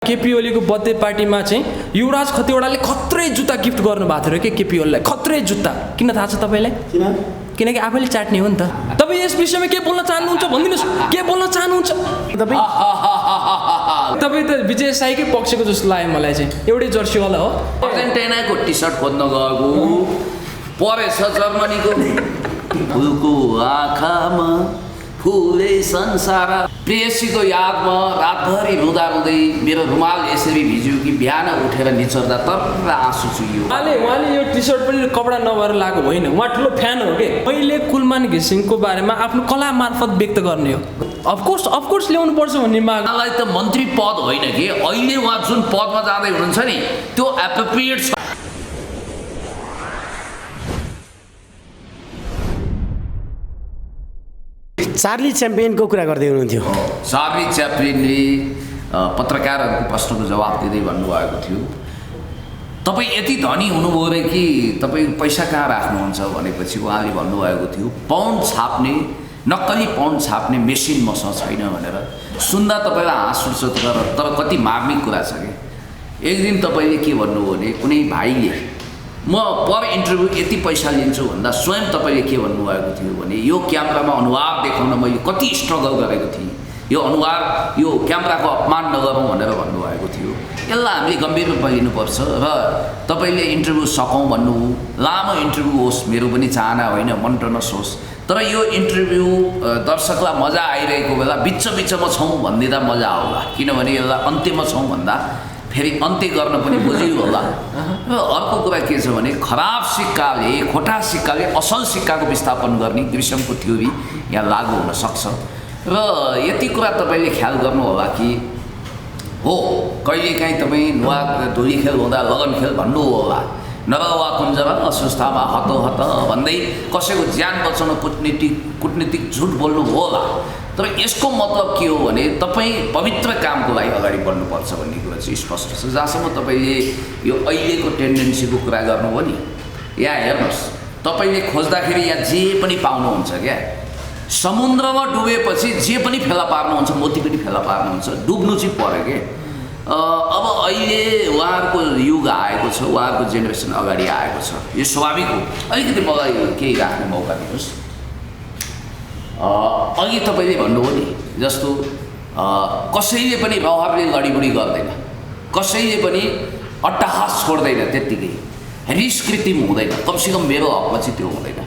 केपी ओलीको बर्थडे पार्टीमा चाहिँ युवराज खतिवडाले खत्रै जुत्ता गिफ्ट गर्नुभएको थियो के केपी ओलीलाई खत्रै जुत्ता किन थाहा छ तपाईँलाई किनकि आफैले चाट्ने हो नि त तपाईँ यस विषयमा के बोल्न चाहनुहुन्छ भनिदिनुहोस् के बोल्न चाहनुहुन्छ तपाईँ त विजय साईकै पक्षको जस्तो लाग्यो मलाई चाहिँ एउटै जर्सीवाला हो अर्जेन्टिनाको टी सर्ट खोज्न गएको परेछ जर्मनीको फुलको आँखामा फुले संसार प्रेयसीको यादमा रातभरि रुँदा रुँदै मेरो रुमाल यसरी भिज्यो कि बिहान उठेर निचर्दा तर आँसु चुइयो। उहाँले यो टी सर्ट पनि कपडा नभएर लगाएको होइन उहाँ ठुलो फ्यान हो कि मैले कुलमान घिसिङको बारेमा आफ्नो कला मार्फत व्यक्त गर्ने हो अफकोर्स ल्याउनु पर्छ भन्ने माग उहाँलाई त मन्त्री पद होइन कि अहिले उहाँ जुन पदमा जाँदै हुनुहुन्छ नि त्यो एप्रोप्रिएट छ। चार्ली च्याम्पियनको कुरा गर्दै हुनुहुन्थ्यो। चार्ली च्याप्लिनले पत्रकारहरूको प्रश्नको जवाब दिँदै भन्नुभएको थियो तपाईँ यति धनी हुनुभयो रे कि तपाईँ पैसा कहाँ राख्नुहुन्छ भनेपछि उहाँले भन्नुभएको थियो पाउन्ड छाप्ने नक्कली पाउन्ड छाप्ने मेसिन मसँग छैन भनेर सुन्दा तपाईँलाई हाँस उठ्छ तर कति मार्मिक कुरा छ कि एक दिन तपाईँले के भन्नुभयो भने कुनै भाइले म पर इन्टरभ्यू यति पैसा लिन्छु भन्दा स्वयं तपाईँले के भन्नुभएको थियो भने यो क्यामेरामा अनुहार देखाउन मैले कति स्ट्रगल गरेको थिएँ यो अनुहार यो क्यामेराको अपमान नगरौँ भनेर भन्नुभएको थियो। यसलाई हामीले गम्भीर रूपमा लिनुपर्छ र तपाईँले इन्टरभ्यू सकौँ भन्नु लामो इन्टरभ्यू होस् मेरो पनि चाहना होइन मन्टनस होस् तर यो इन्टरभ्यू दर्शकलाई मजा आइरहेको बेला बिचमा छौँ भनिदिँदा मजा आउला किनभने यसलाई अन्त्यमा छौँ भन्दा फेरि अन्त्य गर्न पनि बुझियो होला। र अर्को कुरा के छ भने खराब सिक्काले खोटा सिक्काले असल सिक्काको विस्थापन गर्ने ग्रिसमको थ्योरी यहाँ लागू हुन सक्छ र यति कुरा तपाईँले ख्याल गर्नु होला कि हो कहिलेकाहीँ तपाईँ नुवा धुली खेल हुँदा लगन खेल भन्नु होला नरवा कुञ्जरा असुस्थामा हत भन्दै कसैको ज्यान बचाउन कुटनीतिक झुट बोल्नु होला तर यसको मतलब के हो भने तपाईँ पवित्र कामको लागि अगाडि बढ्नुपर्छ भन्ने कुरा चाहिँ स्पष्ट छ। जहाँसम्म तपाईँले यो अहिलेको टेन्डेन्सीको कुरा गर्नुभयो नि यहाँ हेर्नुहोस् तपाईँले खोज्दाखेरि यहाँ जे पनि पाउनुहुन्छ क्या समुद्रमा डुबेपछि जे पनि फेला पार्नुहुन्छ मोती पनि फेला पार्नुहुन्छ डुब्नु चाहिँ पऱ्यो क्या। अब अहिले उहाँहरूको युग आएको छ उहाँहरूको जेनेरेसन अगाडि आएको छ यो स्वाभाविक हो अलिकति मलाई केही राख्ने मौका दिनुहोस्। अघि तपाईँले भन्नुभयो नि जस्तो कसैले पनि रहरले लडीबुडी गर्दैन कसैले पनि अट्टहास छोड्दैन त्यत्तिकै रिस कृत्रिम हुँदैन कमसेकम मेरो हकमा चाहिँ त्यो हुँदैन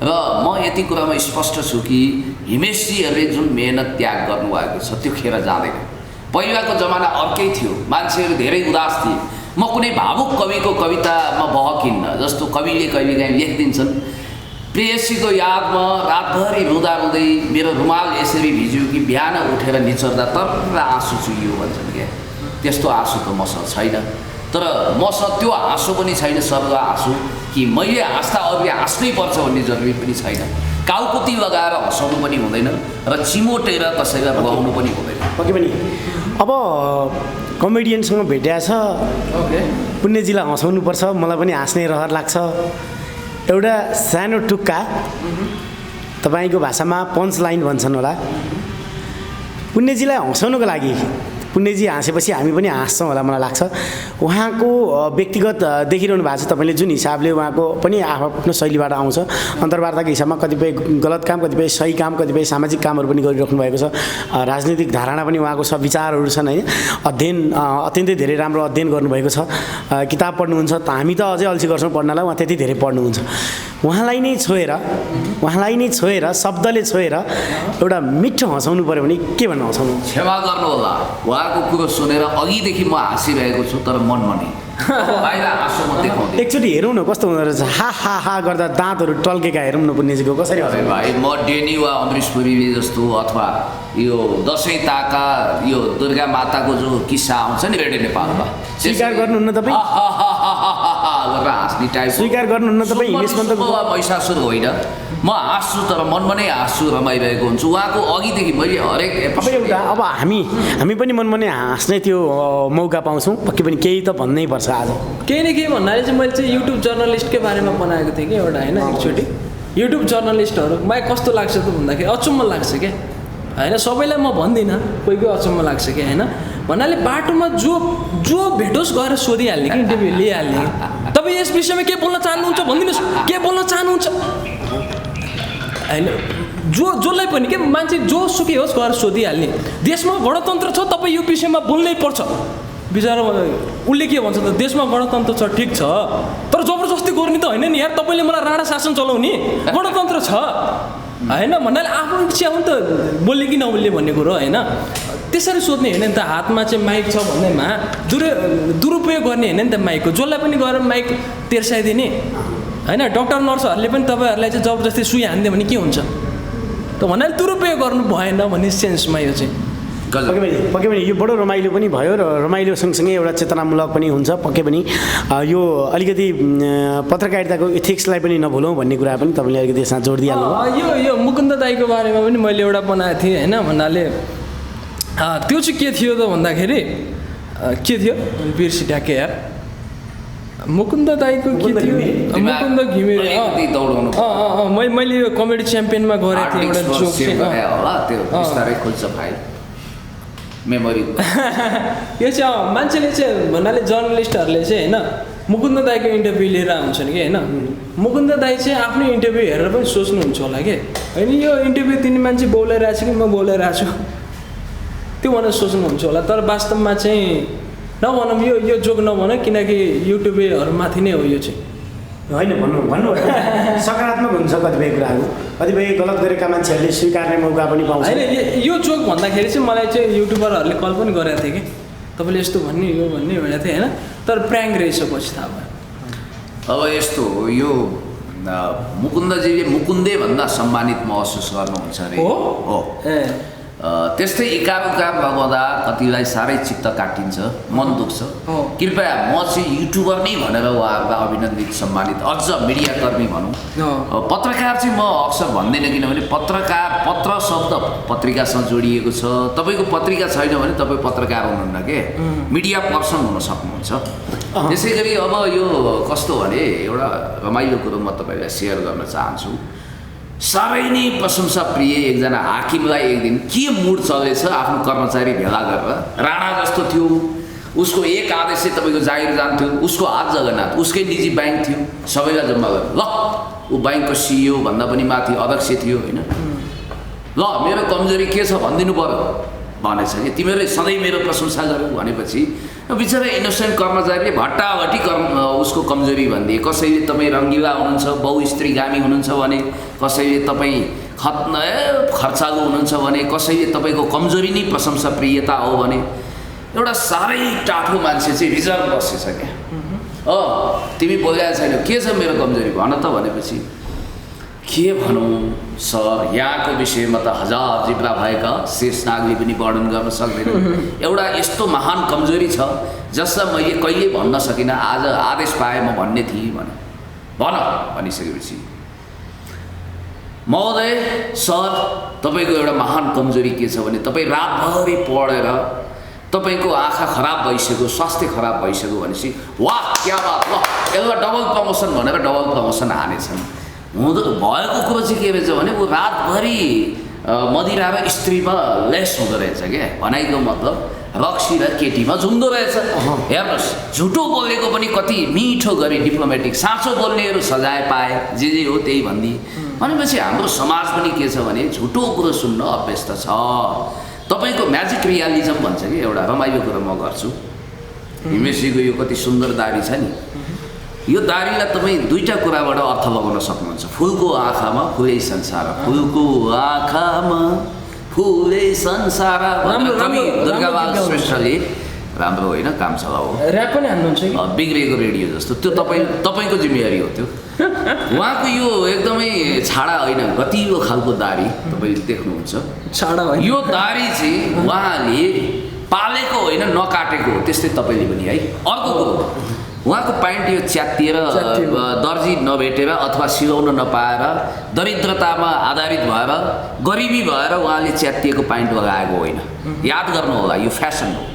र म यति कुरामा स्पष्ट छु कि हिमेशजीहरूले जुन मेहनत त्याग गर्नुभएको छ त्यो खेर जाँदैन। पहिलाको जमाना अर्कै थियो मान्छेहरू धेरै उदास थिए म कुनै भावुक कविको कवितामा बहकिन्न जस्तो कविले कहिलेकाहीँ लेखिदिन्छन् प्रेयसीको यादमा रातभरि रुँदा रुँदै मेरो रुमाल यसरी भिज्यो कि बिहान उठेर निचर्दा तर आँसु चुइयो भन्छन् क्या त्यस्तो आँसु त मसँग छैन तर मसँग त्यो आँसु पनि छैन सर्व आँसु कि मैले हाँस्दा अरूले हाँस्नै पर्छ भन्ने जरुरी पनि छैन काउकुती लगाएर हँसाउनु पनि हुँदैन र चिमोटेर कसैलाई रुवाउनु पनि हुँदैन। पक्कै पनि अब कमेडियनसँग भेट्या छ पुण्यजीलाई हँसाउनुपर्छ मलाई पनि हाँस्ने रहर लाग्छ एउटा सानो टुक्का तपाईँको भाषामा पन्च लाइन भन्छन् होला पुण्यजीलाई हँसाउनुको लागि पुण्यजी हाँसेपछि हामी पनि हाँस्छौँ होला मलाई लाग्छ। उहाँको व्यक्तिगत देखिरहनु भएको छ तपाईँले जुन हिसाबले उहाँको पनि आफ्नो शैलीबाट आउँछ अन्तर्वार्ताको हिसाबमा कतिपय गलत काम कतिपय सही काम कतिपय सामाजिक कामहरू पनि गरिराख्नु भएको छ राजनीतिक धारणा पनि उहाँको छ विचारहरू छन् होइन अध्ययन अत्यन्तै धेरै राम्रो अध्ययन गर्नुभएको छ किताब पढ्नुहुन्छ त हामी त अझै अल्छी गर्छौँ पढ्नलाई उहाँ त्यति धेरै पढ्नुहुन्छ उहाँलाई नै छोएर शब्दले छोएर एउटा मिठो हँसाउनु पऱ्यो भने के भन्नु हँसाउनु क्षमा गर्नु होला उहाँको कुरो सुनेर अघिदेखि म हाँसिरहेको छु तर मनमा नै बाहिर हाँसो म देखाउँदै एकचोटि हेरौँ न कस्तो हुँदो रहेछ हा गर्दा दाँतहरू टल्केका हेरौँ न पुण्यजीको कसरी अरे भाइ म डेनी वा अमरीश पुरीले जस्तो अथवा यो दसैँ ताका यो दुर्गा माताको जो किस्सा आउँछ नि रेडियो नेपालमा स्वीकार गर्नुहुन्न तपाईँ गरेर हाँस्ने टाइप स्वीकार गर्नुहुन्न तपाईँ हिमेश पन्तको महिषासुर होइन म हाँस्छु तर मनमा नै हाँस्छु रमाइरहेको हुन्छु उहाँको अघिदेखि मैले हरेक एउटा अब हामी पनि मनमा नै हाँस्ने त्यो मौका पाउँछौँ पक्कै पनि केही त भन्नै पर्छ आज केही न केही भन्नाले चाहिँ मैले चाहिँ युट्युब जर्नलिस्टकै बारेमा बनाएको थिएँ कि एउटा होइन एकचोटि युट्युब जर्नलिस्टहरूमा कस्तो लाग्छ त भन्दाखेरि अचम्म लाग्छ क्या होइन सबैलाई म भन्दिनँ कोही कोही अचम्म लाग्छ कि होइन भन्नाले बाटोमा जो जो भेटोस् गएर सोधिहाल्ने कि इन्टरभ्यू लिइहाल्ने कि तपाईँ यस विषयमा के बोल्न चाहनुहुन्छ भनिदिनुहोस् के बोल्न चाहनुहुन्छ होइन जसलाई पनि के मान्छे जोसुकै होस् गएर सोधिहाल्ने देशमा गणतन्त्र छ तपाईँ यो विषयमा बोल्नै पर्छ बिचरा उसले के भन्छ त देशमा गणतन्त्र छ ठिक छ तर जबरजस्ती गर्ने त होइन नि यार तपाईँले मलाई राणा शासन चलाउने गणतन्त्र छ होइन भन्नाले आफ्नो इच्छा हो नि त बोल्ने कि नबोल्ने भन्ने कुरो होइन त्यसरी सोध्ने होइन नि त हातमा चाहिँ माइक छ भन्दैमा दुरुपयोग गर्ने होइन नि त माइकको जसलाई पनि गएर माइक तेर्साइदिने होइन डक्टर नर्सहरूले पनि तपाईँहरूलाई चाहिँ जबरजस्ती सुई हानिदियो भने के हुन्छ त भन्नाले दुरुपयोग गर्नु भएन भन्ने सेन्समा यो चाहिँ पक्कै पनि यो बडो रमाइलो पनि भयो र रमाइलो सँगसँगै एउटा चेतनामूलक पनि हुन्छ पक्कै पनि यो अलिकति पत्रकारिताको इथिक्सलाई पनि नभुलौँ भन्ने कुरा पनि तपाईँले अलिकति यसमा जोड दिइहाल्नु यो मुकुन्द दाईको बारेमा पनि मैले एउटा बनाएको थिएँ होइन भन्नाले त्यो चाहिँ के थियो त भन्दाखेरि के थियो बिर्सी ट्याके यार मुकुन्द दाईको के थियो मुकुन्द घिमिरे मैले यो कमेडी च्याम्पियनमा गरेको थिएँ एउटा जोक चाहिँ मेमोरी यो चाहिँ मान्छेले चाहिँ भन्नाले जर्नलिस्टहरूले चाहिँ होइन मुकुन्द दाईको इन्टरभ्यू लिएर आउँछन् कि होइन मुकुन्द दाई चाहिँ आफ्नो इन्टरभ्यू हेरेर पनि सोच्नुहुन्छ होला कि होइन यो इन्टरभ्यू दिने मान्छे बोलाइरहेको छु कि म बोलाइरहेको छु त्यो भनेर सोच्नुहुन्छ होला तर वास्तवमा चाहिँ नभनौँ यो जोक नभनौँ किनकि युट्युबरहरूमाथि नै हो यो चाहिँ होइन भन्नु सकारात्मक हुन्छ कतिपय कुराहरू कतिपय गलत गरेका मान्छेहरूले स्वीकार्ने मौका पनि पाउँछ होइन यो जोक भन्दाखेरि चाहिँ मलाई चाहिँ युट्युबरहरूले कल पनि गरेको थिएँ कि तपाईँले यस्तो भन्ने यो भन्ने भनेको थिएँ होइन तर प्र्याङ्क रहेछ पछि थाहा भयो अब यस्तो हो यो मुकुन्दजीले मुकुन्दे भन्दा सम्मानित महसुस गर्नुहुन्छ अरे हो त्यस्तै एकाब लगाउँदा कतिलाई साह्रै चित्त काटिन्छ मन दुख्छ कृपया म चाहिँ युट्युबर नै भनेर उहाँहरूलाई अभिनन्दित सम्मानित अझ मिडियाकर्मी भनौँ पत्रकार चाहिँ म अक्सर भन्दैन किनभने पत्र शब्द पत्रिकासँग जोडिएको छ तपाईँको पत्रिका छैन भने तपाईँ पत्रकार हुनुहुन्न के मिडिया पर्सन हुन सक्नुहुन्छ त्यसै गरी अब यो कस्तो भने एउटा रमाइलो कुरो म तपाईँलाई सेयर गर्न चाहन्छु साह्रै नै प्रशंसा प्रिय एकजना हाकिमलाई एक दिन के मुड चलेछ आफ्नो कर्मचारी भेला गरेर राणा जस्तो थियो उसको एक आदेशले तपाईँको जागिर जान्थ्यो उसको हात जगन्नाथ उसकै निजी ब्याङ्क थियो सबैलाई जम्मा गरेर ल ऊ ब्याङ्कको सिइओ भन्दा पनि माथि अध्यक्ष थियो होइन ल मेरो कमजोरी के छ भनिदिनु पर्यो भनेछ कि तिमीहरूले सधैँ मेरो प्रशंसा गर्यौ भनेपछि बिचरा इनोसेन्ट कर्मचारीले भट्टाभट्टी उसको कमजोरी भनिदिए कसैले तपाईँ रङ्गिला हुनुहुन्छ बहुस्त्रीगामी हुनुहुन्छ भने कसैले तपाईँ खर्चालु हुनुहुन्छ भने कसैले तपाईँको कमजोरी नै प्रशंसा प्रियता हो भने एउटा साह्रै टाठो मान्छे चाहिँ रिजर्भ बसेछ क्या तिमी बोलेको छैन के छ मेरो कमजोरी भन त भनेपछि के भनौँ सर यहाँको विषयमा त हजार जिब्रा भएका शेषनागले पनि वर्णन गर्न सक्दैन एउटा यस्तो महान कमजोरी छ जसलाई मैले कहिले भन्न सकिनँ आज आदेश पाएँ म भन्ने थिएँ भने भनिसकेपछि महोदय सर तपाईँको एउटा महान कमजोरी के छ भने तपाईँ रातभरि पढेर तपाईँको आँखा खराब भइसक्यो स्वास्थ्य खराब भइसक्यो भनेपछि वाह क्या बात ल यसलाई डबल प्रमोसन भनेर डबल प्रमोसन हानेछन् हुँदो भएको कुरो चाहिँ के रहेछ भने ऊ रातभरि मदिरा र स्त्रीमा लेस हुँदो रहेछ क्या भनाइको मतलब रक्सी र केटीमा झुम्दो रहेछ हेर्नुहोस् झुटो बोलेको पनि कति मिठो गरी डिप्लोमेटिक साँचो बोल्नेहरू सजाय पाए जे हो त्यही भनिदिए भनेपछि हाम्रो समाज पनि के छ भने झुटो कुरो सुन्न अभ्यस्त छ तपाईँको म्याजिक रियालिजम भन्छ कि एउटा रमाइलो कुरो म गर्छु हिमेशीको यो कति सुन्दर दाडी छ नि यो दारीलाई तपाईँ दुईटा कुराबाट अर्थ लगाउन सक्नुहुन्छ फुलको आँखामा फुलै संसार फुलको आँखामा फुलै संसार कवि दुर्गाबाल श्रेष्ठले राम्रो होइन काम चलाऊ ऱ्याप पनि हान्नुहुन्छ बिग्रेको रेडियो जस्तो त्यो तपाईँको जिम्मेवारी हो त्यो उहाँको यो एकदमै छाडा होइन गतिलो खालको दारी तपाईँले देख्नुहुन्छ छाडा होइन यो दारी चाहिँ उहाँले पालेको होइन नकाटेको हो त्यस्तै तपाईँले पनि है अर्को कुरो उहाँको प्यान्ट यो च्यातिएर दर्जी नभेटेर अथवा सिलाउन नपाएर दरिद्रतामा आधारित भएर गरिबी भएर उहाँले च्यातिएको प्यान्ट लगाएको होइन याद गर्नु होला यो फ्यासन हो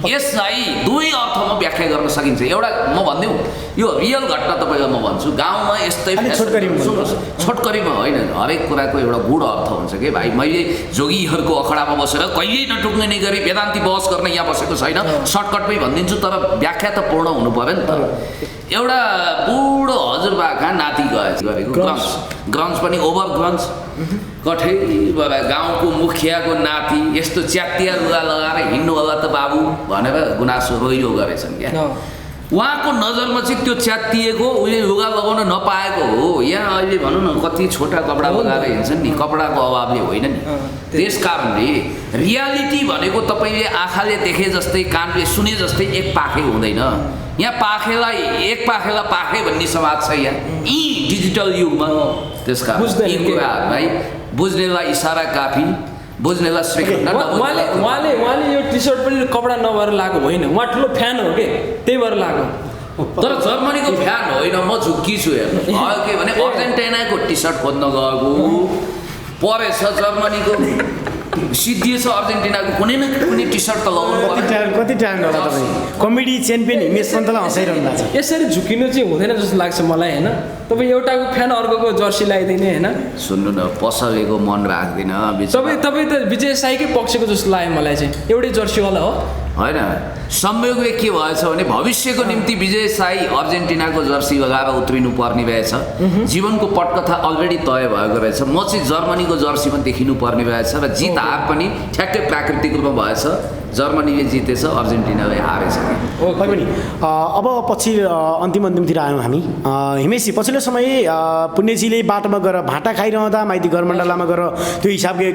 यसलाई दुवै अर्थमा व्याख्या गर्न सकिन्छ। एउटा म भनिदिउँ, यो रियल घटना तपाईँलाई म भन्छु, गाउँमा यस्तै छोटकरीमा होइन, हरेक कुराको एउटा गुड अर्थ हुन्छ कि भाइ। मैले जोगीहरूको अखडामा बसेर कहिल्यै नटुक्ने गरी वेदान्ती बहस गर्न यहाँ बसेको छैन, सर्टकटमै भनिदिन्छु, तर व्याख्या त पूर्ण हुनु पऱ्यो नि त। एउटा बुढो हजुरबाका नाति गरेको ग्रन्ज पनि ओभर ग्रन्ज कठैबाट गाउँको मुखियाको नाति यस्तो च्यातिया लुगा लगाएर हिँड्नु होला त बाबु भनेर गुनासो रोइरो गरेछन् क्या। उहाँको नजरमा चाहिँ त्यो च्यातिएको उसले लुगा लगाउन नपाएको हो। यहाँ अहिले भनौँ न कति छोटा कपडा लगाएर हिँड्छन् नि, कपडाको अभावले होइन नि। त्यस कारणले रियालिटी भनेको तपाईँले आँखाले देखे जस्तै कानले सुने जस्तै एक पाखे हुँदैन। यहाँ पाखेलाई एक पाखेलाई पाखे भन्ने समाज छ यहाँ यी डिजिटल युगमा। त्यस कारण यी कुराहरूलाई बुझ्नेलाई इसारा काफी, बुझ्नेलाई श्रीखण्ड। उहाँले यो टी सर्ट पनि कपडा नभएर लगाएको होइन, उहाँ ठुलो फ्यान हो कि त्यही भएर लगाएको। तर जर्मनीको फ्यान होइन, म झुक्की छु हेर्नु। के भने अर्जेन्टिनाको टी सर्ट खोज्न गएको परेछ, जर्मनीको सिद्धिएछ, अर्जेन्टिनाको कुनै न कुनै टी सर्ट त लगाउनु। कति टाइम होला तपाईँ कमेडी च्याम्पियन हिमेश पन्तलाई हँसाइरहनु भएको छ। यसरी झुकिनु चाहिँ हुँदैन जस्तो लाग्छ मलाई होइन। तपाईँ एउटाको फ्यान अर्कोको जर्सी लगाइदिने होइन। सुन्नु न, पसलेको मन राख्दिन। तपाईँ त विजय साईकै पक्षको जस्तो लाग्यो मलाई चाहिँ, एउटै जर्सीवाला हो होइन। संयोगले के भएछ भने भविष्यको निम्ति विजय साई अर्जेन्टिनाको जर्सी लगाएर उत्रिनु पर्ने रहेछ। जीवनको पटकथा अलरेडी तय भएको रहेछ। म चाहिँ जर्मनीको जर्सीमा देखिनु पर्ने रहेछ र जित हार पनि ठ्याक्कै प्राकृतिक रूपमा भएछ। जर्मनीले जितेछ, अर्जेन्टिनाले हारेछ। पनि अब पछि अन्तिमतिर आयौँ हामी। हिमेशजी, पछिल्लो समय पुण्यजीले बाटोमा गएर भाटा खाइरहँदा, माइती घरमण्डलामा गएर त्यो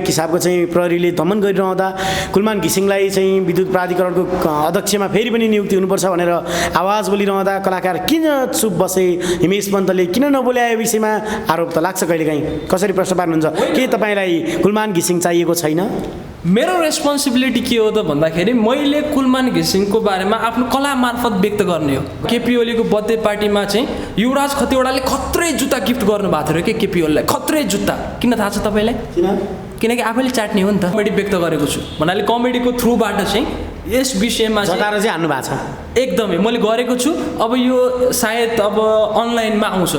किसाबको चाहिँ प्रहरीले दमन गरिरहँदा कुलमान घिसिङलाई चाहिँ विद्युत प्राधिकरणको अध्यक्षमा फेरि पनि नियुक्ति हुनुपर्छ भनेर आवाज बोलिरहँदा कलाकार किन चुप बसे? हिमेश पन्तले किन नबोल्याए विषयमा आरोप त लाग्छ कहिलेकाहीँ। कसरी प्रश्न पार्नुहुन्छ? के तपाईँलाई कुलमान घिसिङ चाहिएको छैन? मेरो रेस्पोन्सिबिलिटी के हो त भन्दाखेरि मैले कुलमान घिसिङको बारेमा आफ्नो कला मार्फत व्यक्त गर्ने हो। केपी ओलीको बर्थडे पार्टीमा चाहिँ युवराज खतिवडाले खत्रै जुत्ता गिफ्ट गर्नुभएको थियो कि केपी ओलीलाई, खत्रै जुत्ता। किन थाहा छ तपाईँलाई? किनकि आफैले चाट्ने हो नि त। कमेडी व्यक्त गरेको छु भन्नाले कमेडीको थ्रुबाट चाहिँ यस विषयमा चाहिँ हान्नु भएको छ। एकदमै मैले गरेको छु। अब यो सायद अब अनलाइनमा आउँछ,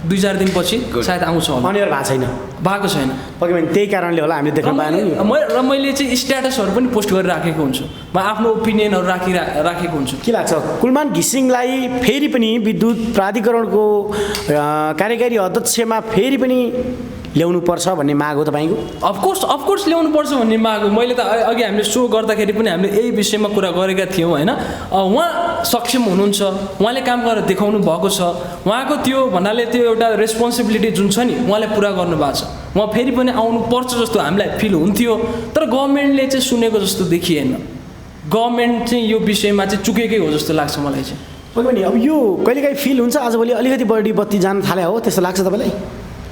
2-4 दिनपछि सायद आउँछ होला। अनिवार्य भएको छैन। पक्कै पनि त्यही कारणले होला हामीले देख्न पाएनौँ। र मैले चाहिँ स्ट्याटसहरू पनि पोस्ट गरिराखेको हुन्छु, म आफ्नो ओपिनियनहरू राखेको हुन्छु। के लाग्छ कुलमान घिसिङलाई फेरि पनि विद्युत प्राधिकरणको कार्यकारी अध्यक्षमा फेरि पनि ल्याउनु पर्छ भन्ने माग हो तपाईँको? अफकोर्स ल्याउनु पर्छ भन्ने माग हो। मैले त अघि हामीले सो गर्दाखेरि पनि हामीले यही विषयमा कुरा गरेका थियौँ होइन। उहाँ सक्षम हुनुहुन्छ, उहाँले काम गरेर देखाउनु भएको छ। उहाँको त्यो भन्नाले त्यो एउटा रेस्पोन्सिबिलिटी जुन छ नि उहाँले पुरा गर्नुभएको छ। उहाँ फेरि पनि आउनु पर्छ जस्तो हामीलाई फिल हुन्थ्यो, तर गभर्मेन्टले चाहिँ सुनेको जस्तो देखिएन। गभर्मेन्ट चाहिँ यो विषयमा चाहिँ चुकेकै हो जस्तो लाग्छ मलाई चाहिँ। पक्कै पनि अब यो कहिलेकाहीँ फिल हुन्छ आजभोलि अलिकति बढी बत्ती जान थाले हो, त्यस्तो लाग्छ तपाईँलाई?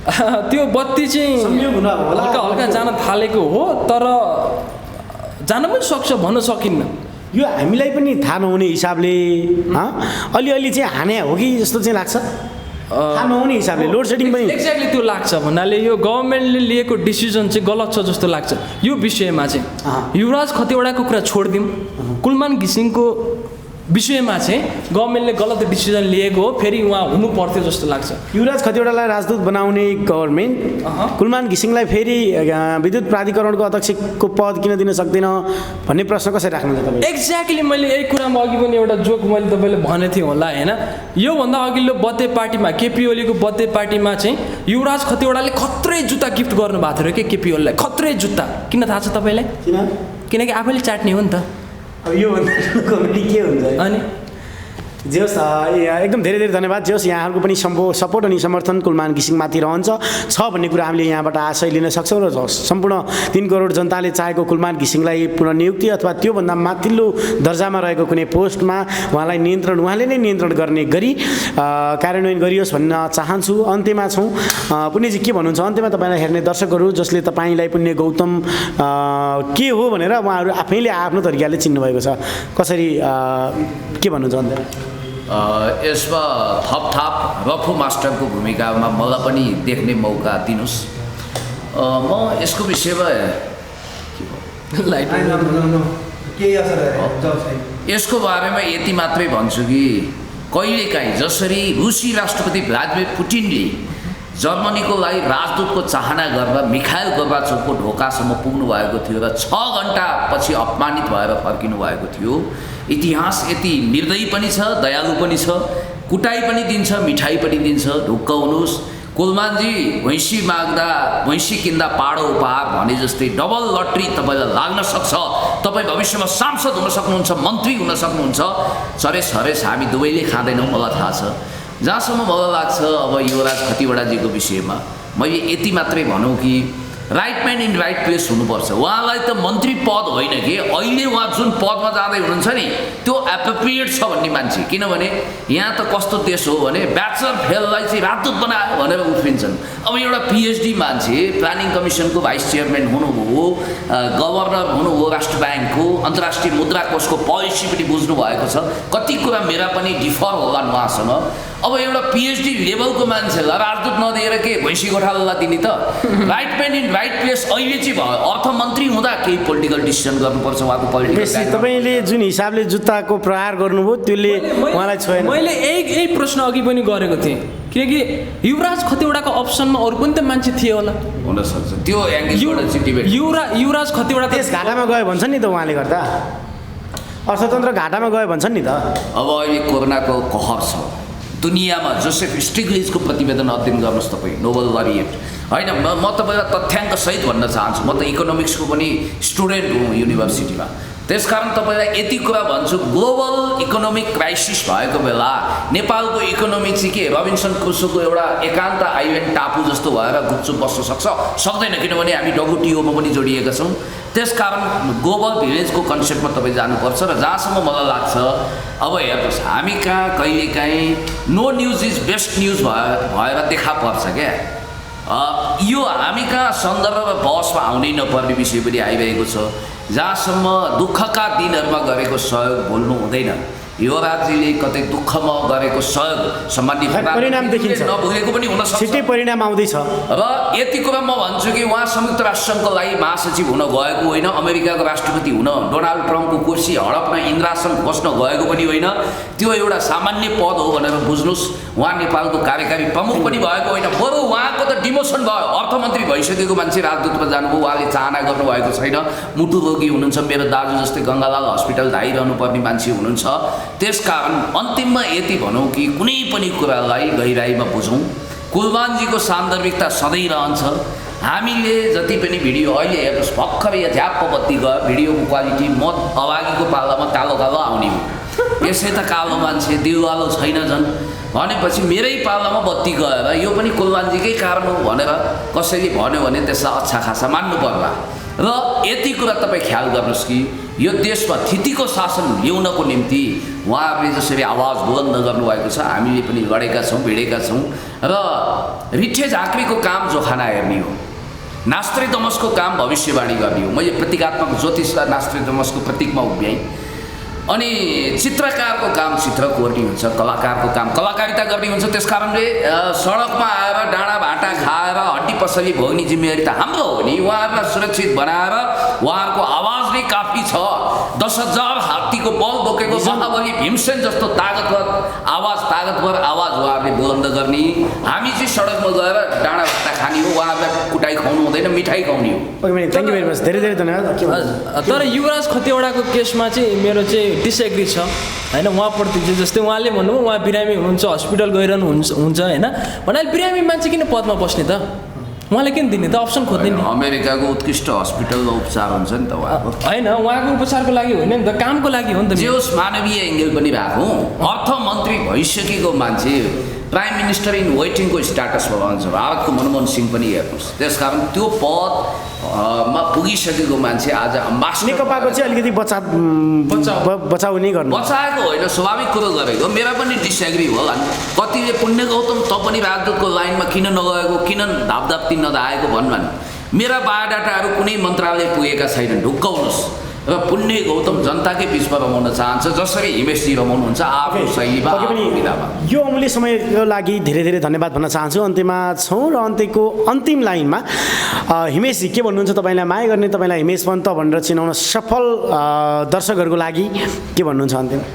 त्यो बत्ती चाहिँ हल्का हल्का जान थालेको हो, तर जान पनि सक्छ भन्न सकिन्न। यो हामीलाई पनि थाहा नहुने हिसाबले अलिअलि चाहिँ हाने हो कि जस्तो चाहिँ लाग्छ। थाहा नहुने हिसाबले लोड सेडिङ पनि एक्ज्याक्टली त्यो लाग्छ भन्नाले यो गभर्मेन्टले लिएको डिसिजन चाहिँ गलत छ जस्तो लाग्छ। यो विषयमा चाहिँ युवराज खतिवडाको कुरा छोडिदिउँ, कुलमान घिसिङको विषयमा चाहिँ गभर्मेन्टले गलत डिसिजन लिएको हो, फेरि उहाँ हुनु पर्थ्यो जस्तो लाग्छ। युवराज खतिवडालाई राजदूत बनाउने गभर्मेन्ट कुलमान घिसिङलाई फेरि विद्युत प्राधिकरणको अध्यक्षको पद किन दिन सक्दैन भन्ने प्रश्न कसरी राख्नुहुन्छ तपाईँ? एक्ज्याक्टली मैले यही कुरामा अघि पनि एउटा जोक मैले तपाईँले भनेको थिएँ होला होइन। योभन्दा अघिल्लो बर्थडे पार्टीमा केपी ओलीको बर्थडे पार्टीमा चाहिँ युवराज खतिवडाले खत्रै जुत्ता गिफ्ट गर्नुभएको थियो कि केपी ओलीलाई, खत्रै जुत्ता। किन थाहा छ तपाईँलाई? किनकि आफैले चाट्ने हो नि त। अब यो कमेडी के हुन्छ अनि जे होस् एकदम धेरै धेरै धन्यवाद। जे होस् यहाँहरूको पनि सपोर्ट अनि समर्थन कुलमान घिसिङमाथि रहन्छ भन्ने कुरा हामीले यहाँबाट आशय लिन सक्छौँ र सम्पूर्ण 3 करोड जनताले चाहेको कुलमान घिसिङलाई पुनर्नियुक्ति अथवा त्योभन्दा माथिल्लो दर्जामा रहेको कुनै पोस्टमा उहाँले नै नियन्त्रण गर्ने गरी कार्यान्वयन गरियोस् भन्न चाहन्छु। अन्त्यमा छौँ, पुण्यजी के भन्नुहुन्छ अन्त्यमा तपाईँलाई हेर्ने दर्शकहरू जसले तपाईँलाई पुण्य गौतम के हो भनेर उहाँहरू आफैले आफ्नो तरिकाले चिन्नुभएको छ, कसरी के भन्नुहुन्छ अन्त्यमा? यसमा थपथाप रफू मास्टरको भूमिकामा मलाई पनि देख्ने मौका दिनुहोस्। म यसको विषयमा केही असर गरेको यसको बारेमा यति मात्रै भन्छु कि कहिलेकाहीँ जसरी रुसी राष्ट्रपति भ्लादिमिर पुटिनले जर्मनीको लागि राजदूतको चाहना गरेर मिखाइल गोर्बाचोभको ढोकासम्म पुग्नु भएको थियो र 6 घन्टापछि अपमानित भएर फर्किनु भएको थियो। इतिहास यति निर्दयी पनि छ, दयालु पनि छ, कुटाई पनि दिन्छ, मिठाई पनि दिन्छ। ढुक्क हुनुहोस्। कुलमानजी भैँसी माग्दा भैँसी किन्दा पाडो उपहार भने जस्तै डबल लट्री तपाईँलाई लाग्न सक्छ। तपाईँ भविष्यमा सांसद हुन सक्नुहुन्छ, मन्त्री हुन सक्नुहुन्छ। सरेस हरेस हामी दुवैले खाँदैनौँ, मलाई थाहा छ। जहाँसम्म मलाई लाग्छ अब युवराज खतिवडाजीको विषयमा मैले यति मात्रै भनौँ कि right man in right place हुनुपर्छ। उहाँलाई त मन्त्री पद होइन कि अहिले उहाँ जुन पदमा जाँदै हुनुहुन्छ नि त्यो एप्रोप्रिएट छ भन्ने मान्छे। किनभने यहाँ त कस्तो देश हो भने ब्याचलर फेललाई चाहिँ राजदूत बनायो भनेर उफ्रिन्छन्। अब एउटा पिएचडी मान्छे प्लानिङ कमिसनको भाइस चेयरम्यान हुनुभयो, गभर्नर हुनुभयो राष्ट्र ब्याङ्कको, अन्तर्राष्ट्रिय मुद्रा कोषको पोलिसी पनि बुझ्नु भएको छ। कति कुरा मेरा पनि डिफर होलान् उहाँसँग। अब एउटा पिएचडी लेभलको मान्छेलाई राजदूत नदिएर के भैँसी गोठालालाई दिने त? Right man in right place अहिले चाहिँ भयो। अर्थमन्त्री हुँदा केही पोलिटिकल डिसिसन गर्नुपर्छ उहाँको पोलिटिकल। तपाईँले जुन हिसाबले जुत्ताको प्रहार गर्नुभयो त्यसले उहाँलाई छोएन। मैले यही प्रश्न अघि पनि गरेको थिएँ, किनकि युवराज खतिवडाको अप्सनमा अरू पनि त मान्छे थियो होला। हुनसक्छ त्यो एङ्गलबाट चाहिँ डिबेट। युवराज खतिवडा त्यस घाटामा गयो भन्छन् नि त उहाँले गर्दा, अर्थतन्त्र घाटामा गयो भन्छन् नि त। अब अहिले कोरोनाको कहर छ दुनियाँमा। जोसेफ स्टिग्लिजको प्रतिवेदन अध्ययन गर्नुहोस् तपाईँ, नोबल लरिएट होइन। म तपाईँलाई तथ्याङ्कसहित भन्न चाहन्छु, म त इकोनोमिक्सको पनि स्टुडेन्ट हुँ युनिभर्सिटीमा। त्यसकारण तपाईँलाई यति कुरा भन्छु, ग्लोबल इकोनोमिक क्राइसिस भएको बेला नेपालको इकोनोमी चाहिँ के रबिन्सन क्रुसोको एउटा एकान्त आइल्यान्ड टापु जस्तो भएर गुपचुप बस्न सक्दैन, किनभने हामी डब्लुटिओमा पनि जोडिएका छौँ। त्यसकारण ग्लोबल भिलेजको कन्सेप्टमा तपाईँ जानुपर्छ। र जहाँसम्म मलाई लाग्छ अब हेर्नुहोस्, हामी कहाँ कहिलेकाहीँ no news is best news भएर देखा पर्छ क्या। यो हामी कहाँ सन्दर्भ र बहसमा आउनै नपर्ने विषय पनि आइरहेको छ। जहाँसम्म दुःखका दिनहरूमा गरेको सहयोग भुल्नु हुँदैन। युवराजजीले कतै दुःखमा गरेको सहयोग सम्बन्धी परिणाम देखिन्छ, नभुलेको पनि हुन सक्छ, छिट्टै परिणाम आउँदैछ। र यति कुरा म भन्छु कि उहाँ संयुक्त राष्ट्रसङ्घको लागि महासचिव हुन गएको होइन, अमेरिकाको राष्ट्रपति हुन डोनाल्ड ट्रम्पको कुर्सी हडप्न इन्द्रासन बस्न गएको पनि होइन। त्यो एउटा सामान्य पद हो भनेर बुझ्नुहोस्। उहाँ नेपालको कार्यकारी प्रमुख पनि भएको होइन, बरु उहाँको त डिमोसन भयो। अर्थमन्त्री भइसकेको मान्छे राजदूतमा जानुभयो, उहाँले चाहना गर्नुभएको छैन। मुटु रोगी हुनुहुन्छ, मेरो दाजु जस्तै गङ्गालाल हस्पिटल धाइरहनु पर्ने मान्छे हुनुहुन्छ। त्यसकारण अन्तिममा यति भनौँ कि कुनै पनि कुरालाई गहिराइमा बुझौँ। कुलमानजीको सान्दर्भिकता सधैँ रहन्छ। हामीले जति पनि भिडियो अहिले हेर्नुहोस्, भर्खर यहाँ झ्याप्प बत्ती गयो, भिडियोको क्वालिटी म अभागीको पालामा कालो कालो आउने हो। यसै त कालो मान्छे दिलवालो छैन झन् भनेपछि मेरै पालामा बत्ती गएर यो पनि कुलमानजीकै कारण हो भनेर कसैले भन्यो भने त्यसलाई अच्छा खासा मान्नु पर्ला। र यति कुरा तपाईँ ख्याल गर्नुहोस् कि यो देशमा स्थितिको शासन ल्याउनको निम्ति उहाँहरूले जसरी आवाज बुलन्द गर्नुभएको छ, हामीले पनि लडेका छौँ, भिडेका छौँ। र रिठे झाँक्रीको काम जोखाना हेर्ने हो, नास्त्रेदमसको काम भविष्यवाणी गर्ने हो। मैले प्रतीकात्मक ज्योतिषलाई नास्त्रेदमसको प्रतीकमा उभ्याएँ। अनि चित्रकारको काम चित्र कोर्ने हुन्छ, कलाकारको काम कलाकारिता गर्ने हुन्छ। त्यसकारणले सडकमा आएर डाँडा भाटा खाएर हड्डी पसली भोग्ने जिम्मेवारी त हाम्रो हो नि। उहाँहरूलाई सुरक्षित बनाएर उहाँहरूको आवाज नै काफी छ। 10,000 हात्तीको बल बोकेको महाबली भीमसेन जस्तो तागतवर आवाज उहाँहरूले बुलन्द गर्ने। हामी चाहिँ सडकमा गएर डाँडा भाटा खाने हो, उहाँहरूलाई कुटाई खुवाउनु हुँदैन, मिठाई खुवाउने हो। थ्याङ्क यू भेरी मच, धेरै धेरै धन्यवाद। तर युवराज खतिवडाको केसमा चाहिँ मेरो चाहिँ डिसएग्री छ होइन। उहाँप्रति चाहिँ जस्तै उहाँले भन्नुभयो उहाँ बिरामी हुनुहुन्छ, हस्पिटल गइरहनु हुन्छ होइन भन्नाले बिरामी मान्छे किन पदमा बस्ने त? उहाँले किन दिने त? अप्सन खोज्ने नि। अमेरिकाको उत्कृष्ट हस्पिटलमा उपचार हुन्छ नि त उहाँको, होइन उहाँको उपचारको लागि होइन नि त, कामको लागि हो नि त। जे होस् मानवीय एङ्गल पनि राखौँ। अर्थमन्त्री भइसकेको मान्छे प्राइम मिनिस्टर इन वेटिङको स्ट्याटसमा रहन्छ। भारतको मनमोहन सिंह पनि हेर्नुहोस्। त्यसकारण त्यो पदमा पुगिसकेको मान्छे आज अम्बासडर नेकपाको चाहिँ अलिकति बचाउ नै गर्नु, बचाएको होइन, स्वाभाविक कुरो गरेको। मेरा पनि डिसएग्री होला नि। कतिले पुण्य गौतम त पनि राजदूतको लाइनमा किन नगएको, किन धापधाप्ती नधाएको भन्नु। मेरा बायोडाटाहरू कुनै मन्त्रालय पुगेका छैनन्, ढुक्क हुनुहोस्। र पुण्य गौतम जनताकै बिचमा रमाउन चाहन्छ जसरी हिमेशजी रमाउनुहुन्छ आफ्नो शैलीमा पक्कै पनि आफ्नो विधामा। यो अमूल्य समयको लागि धेरै धेरै धन्यवाद भन्न चाहन्छु। अन्त्यमा छौँ र अन्त्यको अन्तिम लाइनमा हिमेशजी के भन्नुहुन्छ? तपाईँलाई माया गर्ने, तपाईँलाई हिमेश पन्त भनेर चिनाउन सफल दर्शकहरूको लागि के भन्नुहुन्छ अन्त्यमा?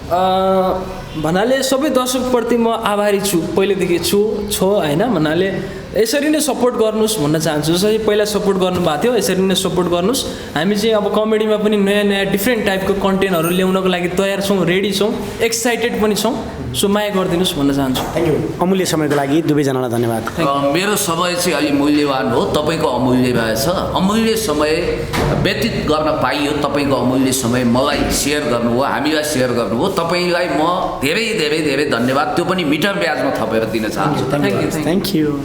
भन्नाले सबै दर्शकप्रति म आभारी छु, पहिलेदेखि छु होइन। भन्नाले यसरी नै सपोर्ट गर्नुहोस् भन्न चाहन्छु। जसरी पहिला सपोर्ट गर्नुभएको थियो यसरी नै सपोर्ट गर्नुहोस्। हामी चाहिँ अब कमेडीमा पनि नयाँ नयाँ डिफ्रेन्ट टाइपको कन्टेन्टहरू ल्याउनको लागि तयार छौँ, रेडी छौँ, एक्साइटेड पनि छौँ। सो माया गरिदिनुहोस् भन्न चाहन्छु। Thank you. अमूल्य समयको लागि दुवैजनालाई धन्यवाद। मेरो समय चाहिँ अलि मूल्यवान हो, तपाईँको अमूल्य रहेछ। अमूल्य समय व्यतीत गर्न पाइयो, तपाईँको अमूल्य समय मलाई सेयर गर्नुभयो, हामीलाई सेयर गर्नुभयो। तपाईँलाई म धेरै धेरै धेरै धन्यवाद, त्यो पनि मिटर ब्याजमा थपेर दिन चाहन्छु। Thank you.